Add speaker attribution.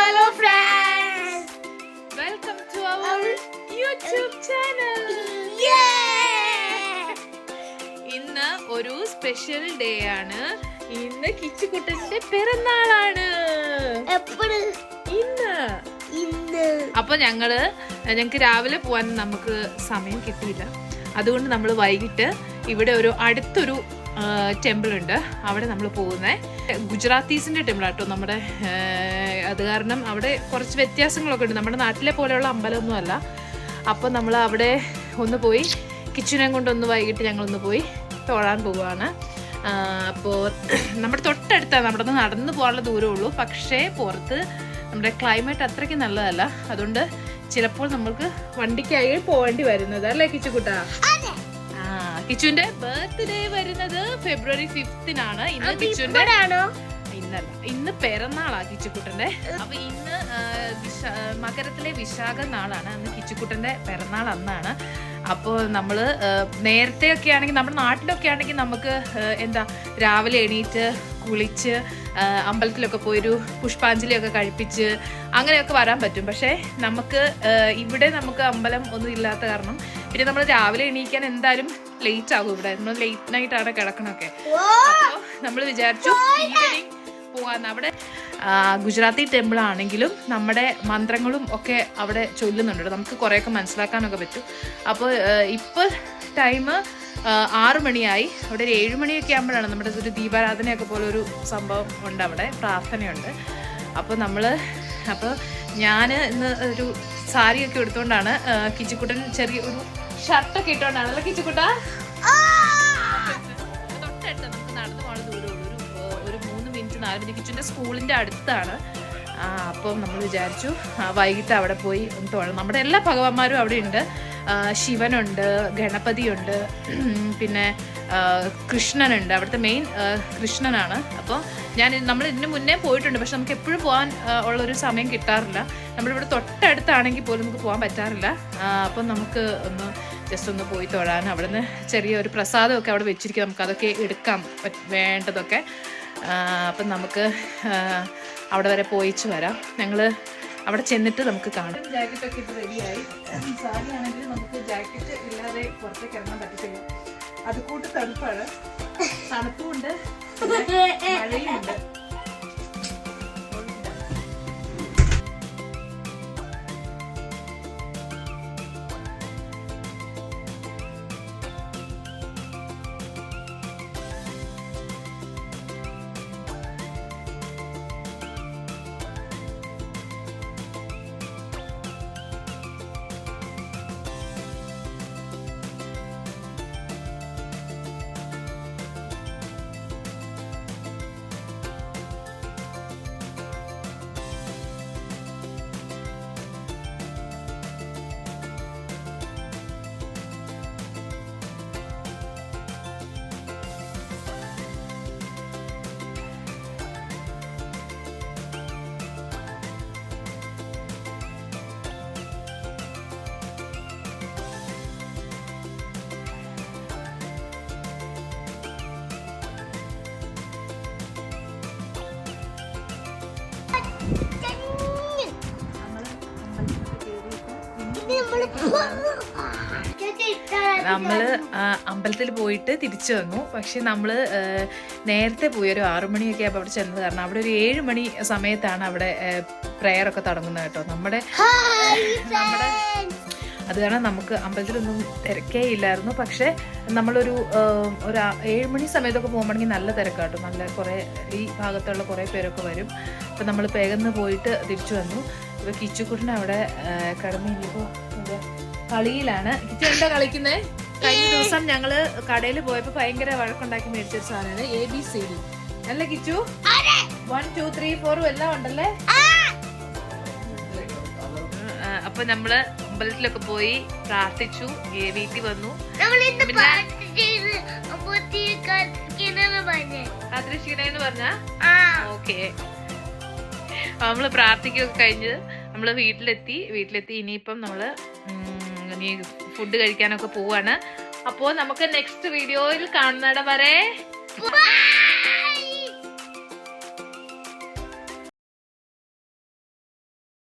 Speaker 1: Hello friends, welcome to our YouTube channel. ഇന്ന് ഒരു special day ആണ്. ഇന്ന് കിച്ചുകുട്ടന്റെ പിറന്നാളാണ്. ഇന്ന് അപ്പൊ ഞങ്ങൾക്ക് രാവിലെ പോവാൻ നമുക്ക് സമയം കിട്ടിയില്ല. അതുകൊണ്ട് നമ്മൾ വൈകിട്ട് ഇവിടെ അടുത്തൊരു ടെമ്പിൾ ഉണ്ട്, അവിടെ നമ്മൾ പോകുന്നത് ഗുജറാത്തീസിന്റെ ടെമ്പിൾ ആട്ടോ നമ്മുടെ. അത് കാരണം അവിടെ കുറച്ച് വ്യത്യാസങ്ങളൊക്കെ ഉണ്ട്, നമ്മുടെ നാട്ടിലെ പോലെയുള്ള അമ്പലമൊന്നും അല്ല. അപ്പോൾ നമ്മൾ അവിടെ ഒന്ന് പോയി കിച്ചനെ കൊണ്ടൊന്ന് വൈകിട്ട് ഞങ്ങളൊന്ന് പോയി തൊഴാൻ പോവുകയാണ്. അപ്പോൾ നമ്മുടെ തൊട്ടടുത്താണ്, നമ്മുടെ നടന്നു പോകാനുള്ള ദൂരമുള്ളൂ. പക്ഷേ പുറത്ത് നമ്മുടെ ക്ലൈമറ്റ് അത്രയ്ക്ക് നല്ലതല്ല, അതുകൊണ്ട് ചിലപ്പോൾ നമ്മൾക്ക് വണ്ടിക്കായി പോവേണ്ടി വരുന്നത് അല്ലേ കിച്ചുകുട്ടാ? കിച്ചുവിന്റെ ബർത്ത്ഡേ വരുന്നത് ഫെബ്രുവരി 5-നാണ്. ഇന്ന് കിച്ചുവിന്റെ ഇന്ന് പിറന്നാളാ കിച്ചുക്കുട്ടന്റെ. അപ്പൊ ഇന്ന് മകരത്തിലെ വിശാഖ നാളാണ്, അന്ന് കിച്ചുക്കുട്ടന്റെ പിറന്നാൾ അന്നാണ്. അപ്പോൾ നമ്മൾ നേരത്തെ ഒക്കെ ആണെങ്കിൽ നമ്മുടെ നാട്ടിലൊക്കെ ആണെങ്കിൽ നമുക്ക് രാവിലെ എണീറ്റ് കുളിച്ച് അമ്പലത്തിലൊക്കെ പോയൊരു പുഷ്പാഞ്ജലിയൊക്കെ കഴിപ്പിച്ച് അങ്ങനെയൊക്കെ വരാൻ പറ്റും. പക്ഷേ ഇവിടെ നമുക്ക് അമ്പലം ഒന്നും ഇല്ലാത്ത കാരണം പിന്നെ നമ്മൾ രാവിലെ എണീക്കാൻ എന്തായാലും ലേറ്റ് ആകും. ഇവിടെ നമ്മൾ ലേറ്റ് നൈറ്റ് ആണ് കിടക്കണൊക്കെ. അപ്പോൾ നമ്മൾ വിചാരിച്ചു ഈവനിങ് പോകാൻ. അവിടെ ഗുജറാത്തി ടെമ്പിൾ ആണെങ്കിലും നമ്മുടെ മന്ത്രങ്ങളും ഒക്കെ അവിടെ ചൊല്ലുന്നുണ്ട്, നമുക്ക് കുറേയൊക്കെ മനസ്സിലാക്കാനൊക്കെ പറ്റും. അപ്പോൾ ഇപ്പോൾ ടൈം 6 മണിയായി. അവിടെ ഒരു 7 മണിയൊക്കെ ആകുമ്പോഴാണ് നമ്മുടെ ഒരു ദീപാരാധനയൊക്കെ പോലെ ഒരു സംഭവം ഉണ്ട്, അവിടെ പ്രാർത്ഥനയുണ്ട്. അപ്പോൾ ഞാൻ ഇന്ന് ഒരു സാരിയൊക്കെ എടുത്തുകൊണ്ടാണ്, കിച്ചുക്കുട്ടൻ ചെറിയ ഒരു ഷർട്ടൊക്കെ ഇട്ടുകൊണ്ടാണല്ലോ കിച്ചുക്കുട്ട. തൊട്ടടുത്ത് നമുക്ക് നടന്നു പോകാൻ ദൂരമുള്ളൂ, ഒരു 3 മിനിറ്റ് 4 മിനിറ്റ്. കിച്ചുവിൻ്റെ സ്കൂളിൻ്റെ അടുത്താണ്. അപ്പം നമ്മൾ വിചാരിച്ചു വൈകിട്ട് അവിടെ പോയി ഒന്ന് തൊഴാം. നമ്മുടെ എല്ലാ ഭഗവാന്മാരും അവിടെ ഉണ്ട്. ശിവനുണ്ട്, ഗണപതിയുണ്ട്, പിന്നെ കൃഷ്ണനുണ്ട്. അവിടുത്തെ മെയിൻ കൃഷ്ണനാണ്. അപ്പോൾ നമ്മൾ ഇതിന് മുന്നേ പോയിട്ടുണ്ട്, പക്ഷെ നമുക്ക് എപ്പോഴും പോകാൻ ഉള്ളൊരു സമയം കിട്ടാറില്ല. നമ്മളിവിടെ തൊട്ടടുത്താണെങ്കിൽ പോലും നമുക്ക് പോകാൻ പറ്റാറില്ല. അപ്പം നമുക്ക് ജസ്റ്റ് ഒന്ന് പോയി തൊഴാൻ. അവിടെ നിന്ന് ചെറിയൊരു പ്രസാദമൊക്കെ അവിടെ വെച്ചിരിക്കും, നമുക്ക് അതൊക്കെ എടുക്കാം വേണ്ടതൊക്കെ. അപ്പം നമുക്ക് അവിടെ വരെ പോയിച്ച് വരാം. ഞങ്ങൾ അവിടെ ചെന്നിട്ട് നമുക്ക് കാണാം. ജാക്കറ്റൊക്കെ ഇട്ട് റെഡിയായി. സാരി ആണെങ്കിൽ നമുക്ക് ജാക്കറ്റ് ഇല്ലാതെ പുറത്തേക്ക് ഇറങ്ങാൻ പറ്റത്തില്ല, അത് കൂട്ട് തണുപ്പാണ്. തണുപ്പുമുണ്ട്, മഴയുണ്ട്. നമ്മൾ അമ്പലത്തിൽ പോയിട്ട് തിരിച്ചു വന്നു. പക്ഷെ നമ്മൾ നേരത്തെ പോയി ഒരു 6 മണിയൊക്കെ ആയപ്പോൾ അവിടെ ചെന്നത് കാരണം അവിടെ ഒരു 7 മണി സമയത്താണ് അവിടെ പ്രെയറൊക്കെ തുടങ്ങുന്നത് കേട്ടോ. നമ്മുടെ അത് കാരണം നമുക്ക് അമ്പലത്തിലൊന്നും തിരക്കേ ഇല്ലായിരുന്നു. പക്ഷേ നമ്മളൊരു 7 മണി സമയത്തൊക്കെ പോകുമ്പോഴെങ്കിൽ നല്ല തിരക്കാട്ടോ, നല്ല കുറേ ഈ ഭാഗത്തുള്ള കുറേ പേരൊക്കെ വരും. അപ്പം നമ്മൾ വേഗം പോയിട്ട് തിരിച്ചു വന്നു. ഇപ്പോൾ കിച്ചുക്കുട്ടൻ അവിടെ കിടന്ന് ഇനിയിപ്പോൾ കളിയിലാണ്. കിച്ചു എന്താ കളിക്കുന്നത്? കഴിഞ്ഞ ദിവസം ഞങ്ങൾ കടയിൽ പോയപ്പോൾ ഭയങ്കര വഴക്കുണ്ടാക്കി മേടിച്ചൊരു സാധനമാണ് ABCD അല്ലേ കിച്ചു? 1 2 3 4 എല്ലാം ഉണ്ടല്ലേ. അപ്പൊ നമ്മള് അമ്പലത്തിലൊക്കെ പോയി പ്രാർത്ഥിച്ചു, വീട്ടിൽ വന്നു. പറഞ്ഞ ഓക്കെ. നമ്മള് പ്രാർത്ഥിക്കുകയൊക്കെ കഴിഞ്ഞ് നമ്മള് വീട്ടിലെത്തി. ഇനിയിപ്പം നമ്മള് ഫുഡ് കഴിക്കാനൊക്കെ പോവാണ്. അപ്പോൾ നമുക്ക് നെക്സ്റ്റ് വീഡിയോയിൽ കാണുന്നിടം വരെ